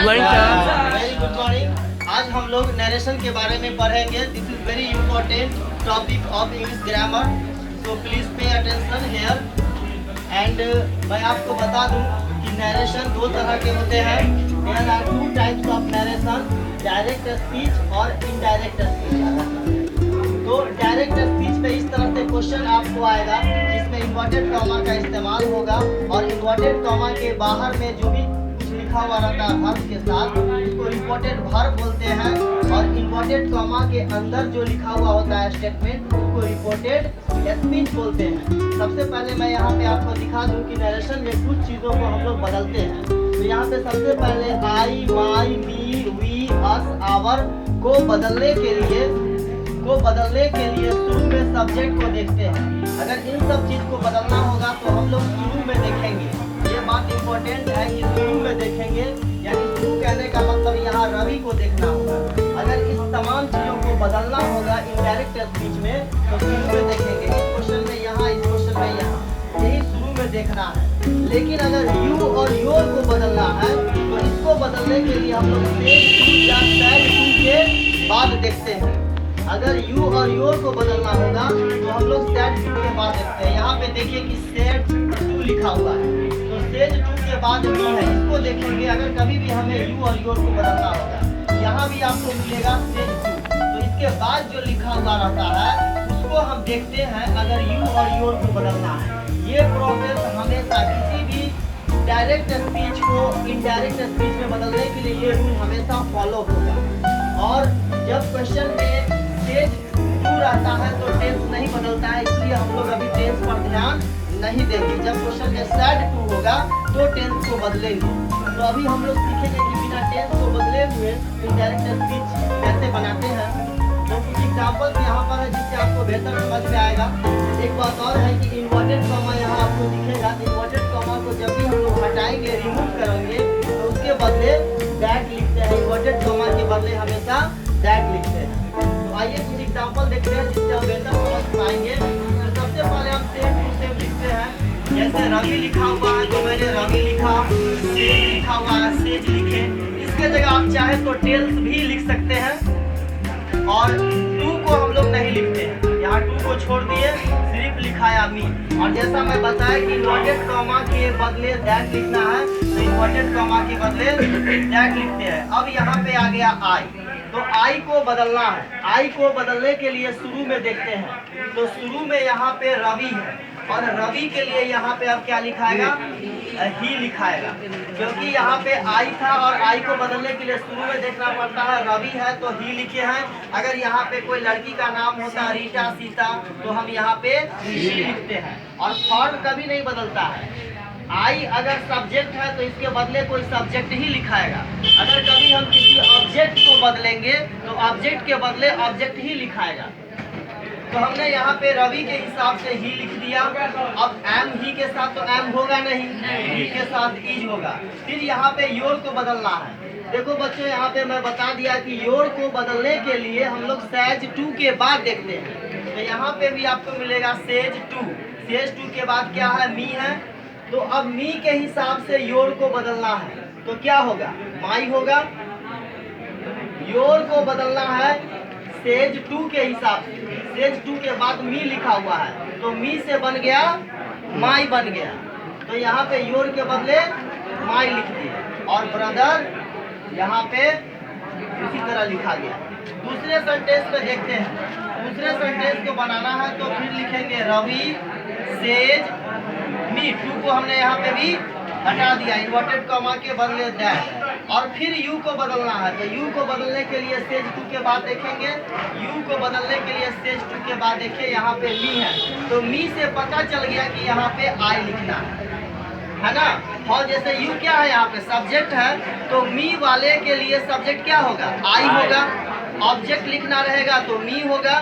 Good morning sir. Very good morning. आज हम लोग नरेशन के बारे में पढ़ेंगे। This is very important topic of English grammar, so please pay attention here. And मैं आपको बता दूं कि नरेशन दो तरह के होते हैं। There are two types of narration, direct speech और इनडायरेक्ट स्पीच। तो डायरेक्ट स्पीच पे इस तरह से क्वेश्चन आपको आएगा जिसमें इन्वर्टेड कॉमा का इस्तेमाल होगा और इन्वर्टेड कॉमा के बाहर में जो भी कुछ लिखा हुआ रहता है वर्ब के साथ उसको इम्पोर्टेड वर्ब बोलते हैं, और इन्वर्टेड कॉमा के अंदर जो लिखा हुआ होता है स्टेटमेंट उसको रिपोर्टेड स्पीच बोलते हैं। सबसे पहले मैं यहाँ पे आपको दिखा दूँ कि नरेशन में कुछ चीज़ों को हम लोग बदलते हैं। तो यहाँ पे सबसे पहले आई, माई, मी, वी, अस, आवर को बदलने के लिए शुरू में सब्जेक्ट को देखते हैं। अगर इन सब चीज को बदलना होगा तो हम लोग शुरू में देखेंगे। ये बात इम्पोर्टेंट है कि शुरू में देखेंगे, यानी शुरू कहने का मतलब यहाँ रवि को देखना होगा। अगर इस तमाम चीजों को बदलना होगा इनडायरेक्ट स्पीच में तो शुरू में देखेंगे। इस क्वेश्चन में यहाँ, इस क्वेश्चन में यहाँ, यही शुरू में देखना है। लेकिन अगर यू और योर को बदलना है तो इसको बदलने के लिए हम लोग सेड टू या सैड टू के बाद देखते हैं। अगर यू और योर को बदलना होगा तो हम लोग सेड टू के बाद देखते हैं। यहाँ पे देखिए कि सेड टू लिखा हुआ है, तो सेड टू के बाद मी है, इसको देखेंगे। अगर कभी भी हमें यू और योर को बदलना होगा, यहाँ भी आपको मिलेगा सेड टू, तो इसके बाद जो लिखा हुआ रहता है उसको हम देखते हैं अगर यू और योर को बदलना है। ये प्रोसेस हमेशा किसी भी डायरेक्ट स्पीच को इनडायरेक्ट स्पीच में बदलने के लिए ये रूल हमेशा फॉलो होगा। और जब क्वेश्चन में टेंस टू रहता है तो टेंस नहीं बदलता है, इसलिए हम लोग अभी टेंस पर ध्यान नहीं देंगे। जब क्वेश्चन में सैड टू होगा तो टेंस को बदलेंगे। तो अभी हम लोग सीखेंगे कि बिना टेंस को बदले हुए इनडायरेक्ट स्पीच कैसे बनाते हैं। तो कुछ एग्जांपल्स यहाँ पर है जिससे आपको बेहतर समझ में आएगा। एक बात और है कि इन्वर्टेड कॉमा यहाँ आपको दिखेगा। इन्वर्टेड कॉमा को जब भी हम लोग हटाएंगे, रिमूव करेंगे, तो उसके बदले दैट लिखते हैं। इन्वर्टेड कॉमा के बदले हमेशा दैट लिखते हैं। आइए कुछ एग्जांपल देखते हैं जिससे हम बेहतर समझ पाएंगे। तो सबसे पहले हम सेम टू सेम लिखते हैं। जैसे रवि लिखा हुआ है तो मैंने रवि लिखा, सेज लिखा हुआ है सेज लिखे। इसके जगह आप चाहे तो टेल्स भी लिख सकते हैं, और टू को हम लोग नहीं लिखते हैं, यहाँ टू को छोड़ दिए, सिर्फ लिखाया मी। और जैसा मैं बताया कि इन्वर्टेड कॉमा के बदले दैट लिखना है तो इन्वर्टेड कॉमा के बदले दैट लिखते हैं। अब यहाँ पे आ गया आई, तो आई को बदलना है। आई को बदलने के लिए शुरू में देखते हैं, तो शुरू में यहाँ पे रवि है और रवि के लिए यहाँ पे अब क्या लिखाएगा, ही लिखाएगा, क्योंकि यहाँ पे आई था और आई को बदलने के लिए शुरू में देखना पड़ता है। रवि है तो ही लिखे हैं। अगर यहाँ पे कोई लड़की का नाम होता रीटा, सीता, तो हम यहाँ पे ही लिखते हैं। और फॉर्म कभी नहीं बदलता है। आई अगर सब्जेक्ट है तो इसके बदले कोई सब्जेक्ट ही लिखाएगा। अगर कभी हम किसी ऑब्जेक्ट को बदलेंगे तो ऑब्जेक्ट के बदले ऑब्जेक्ट ही लिखाएगा। तो हमने यहाँ पे रवि के हिसाब से ही लिख दिया। अब एम ही के साथ तो एम होगा नहीं, ही के साथ इज होगा। फिर यहाँ पे योर को बदलना है। देखो बच्चों, यहाँ पे मैं बता दिया कि योर को बदलने के लिए हम लोग सेज टू के बाद देखते हैं। तो यहाँ पे भी आपको मिलेगा सेज टू। सेज टू के बाद क्या है, मी है। तो अब मी के हिसाब से योर को बदलना है तो क्या होगा, माई होगा। योर को बदलना है सेज टू के हिसाब से। सेज टू के बाद मी लिखा हुआ है तो मी से बन गया माई बन गया, तो यहाँ पे योर के बदले माई लिख दिए। और ब्रदर यहाँ पे इसी तरह लिखा गया। दूसरे सेंटेंस में देखते हैं। दूसरे सेंटेंस को बनाना है तो फिर लिखेंगे रवि सेज मी। टू को हमने यहाँ पे भी हटा दिया, इन्वर्टेड कॉमा के बदले दैट। और फिर यू को बदलना है तो यू को बदलने के लिए सेज टू के बाद देखेंगे। यू को बदलने के लिए सेज टू के बाद देखिए यहाँ पे मी है, तो मी से पता चल गया कि यहाँ पे आई लिखना है ना। और जैसे यू क्या है, यहाँ पे सब्जेक्ट है, तो मी वाले के लिए सब्जेक्ट क्या होगा, आई होगा। ऑब्जेक्ट लिखना रहेगा तो मी होगा,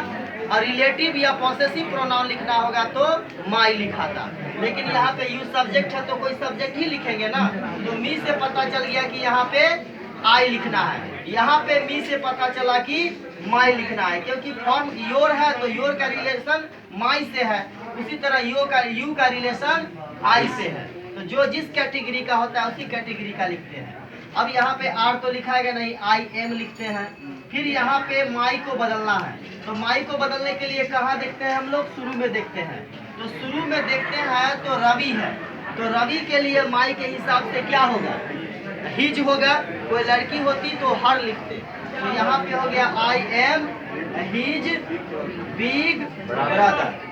और रिलेटिव या पॉसेसिव प्रोनाउन लिखना होगा तो माई लिखा था। लेकिन यहाँ पे यू सब्जेक्ट है तो कोई सब्जेक्ट ही लिखेंगे ना। तो मी से पता चल गया कि यहाँ पे आई लिखना है, यहाँ पे मी से पता चला कि माई लिखना है, क्योंकि फॉर्म योर है तो योर का रिलेशन माई से है, उसी तरह यू का रिलेशन आई से है। तो जो जिस कैटेगरी का होता है उसी कैटेगरी का लिखते हैं। अब यहाँ पे आर तो लिखाएगा नहीं, आई एम लिखते हैं। फिर यहाँ पे माई को बदलना है, तो माई को बदलने के लिए कहाँ देखते हैं हम लोग? शुरू में देखते हैं। तो शुरू में देखते हैं तो रवि है, तो रवि के लिए माई के हिसाब से क्या होगा? हिज होगा। कोई लड़की होती तो हर लिखते। तो यहाँ पे हो गया I am his big brother.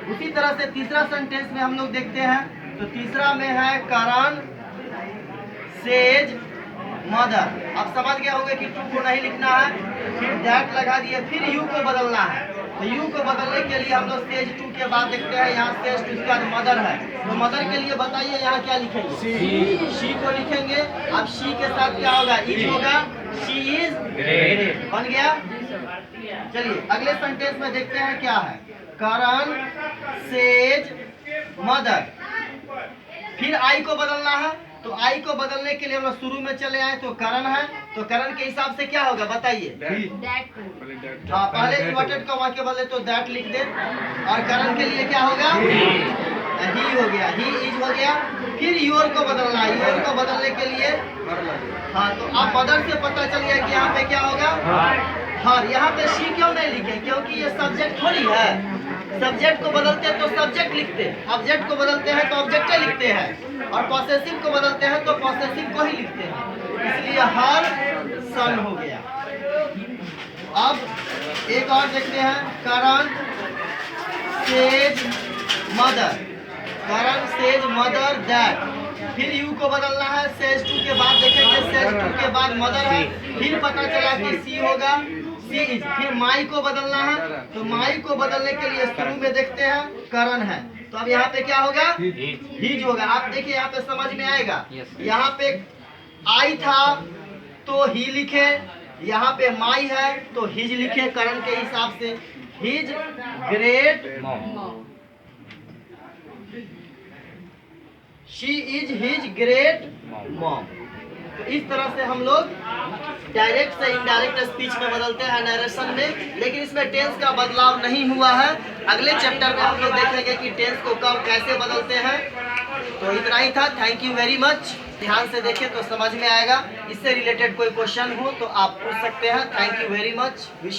उसी तरह से तीसरा सेंटेंस में हम लोग देखते हैं, तो तीसरा में है करण सेज मदर। आप समझ गए होंगे कि टू को नहीं लिखना है, फिर दैट लगा दिए, फिर यू को बदलना है। तो यू को बदलने के लिए हम लोग सेज टू के बाद देखते हैं, यहाँ सेज टू के बाद मदर है। तो मदर के लिए बताइए यहाँ क्या लिखेंगे? शी को लिखेंगे। अब शी के साथ क्या होगा? इज होगा। She is great. बन गया। चलिए अगले सेंटेंस में देखते हैं क्या है। करण सेज मदर। फिर आई को बदलना है, तो आई को बदलने के लिए हम लोग शुरू में चले आए, तो करण है, तो करण के हिसाब से क्या होगा बताइए? हाँ, पहले इन्वर्टेड कॉमा के बदले तो दैट लिख दे, और करण के लिए क्या होगा? ही हो गया, ही इज हो गया। फिर योर को बदलना है, योर को बदलने के लिए हाँ, तो आप मदर से पता चल गया कि यहाँ पे क्या होगा? हाँ, यहाँ पे शी क्यों नहीं लिखे? क्योंकि ये सब्जेक्ट थोड़ी है। सब्जेक्ट को बदलते हैं तो सब्जेक्ट लिखते हैं, ऑब्जेक्ट को बदलते हैं तो ऑब्जेक्ट लिखते हैं, और पॉसेसिव को बदलते हैं तो पॉसेसिव को ही लिखते हैं। इसलिए हर सन हो गया। अब एक और देखते हैं, Karan says mother. Karan says mother that. फिर यू को बदलना है, सेज टू के बाद देखेंगे, सेज टू के बाद मदर है। फिर पता चला कि सी होगा, सी इज। फिर माई को बदलना है, तो माई को बदलने के लिए शुरू में देखते हैं करण है, तो अब यहाँ पे क्या होगा? हिज होगा। आप देखिए यहाँ पे समझ में आएगा। यहाँ पे आई था तो ही लिखे, यहाँ पे माई है तो हिज लिखे करण के हिसाब से। His great she is his great mom. तो इस तरह से हम लोग डायरेक्ट से इनडायरेक्ट स्पीच में बदलते हैं नरेशन में, लेकिन इसमें टेंस का बदलाव नहीं हुआ है। अगले चैप्टर में हम लोग देखेंगे कि टेंस को कब कैसे बदलते हैं। तो इतना ही था। Thank you very much. ध्यान से देखें तो समझ में आएगा। इससे रिलेटेड कोई क्वेश्चन हो तो आप पूछ सकते हैं। Thank you very much.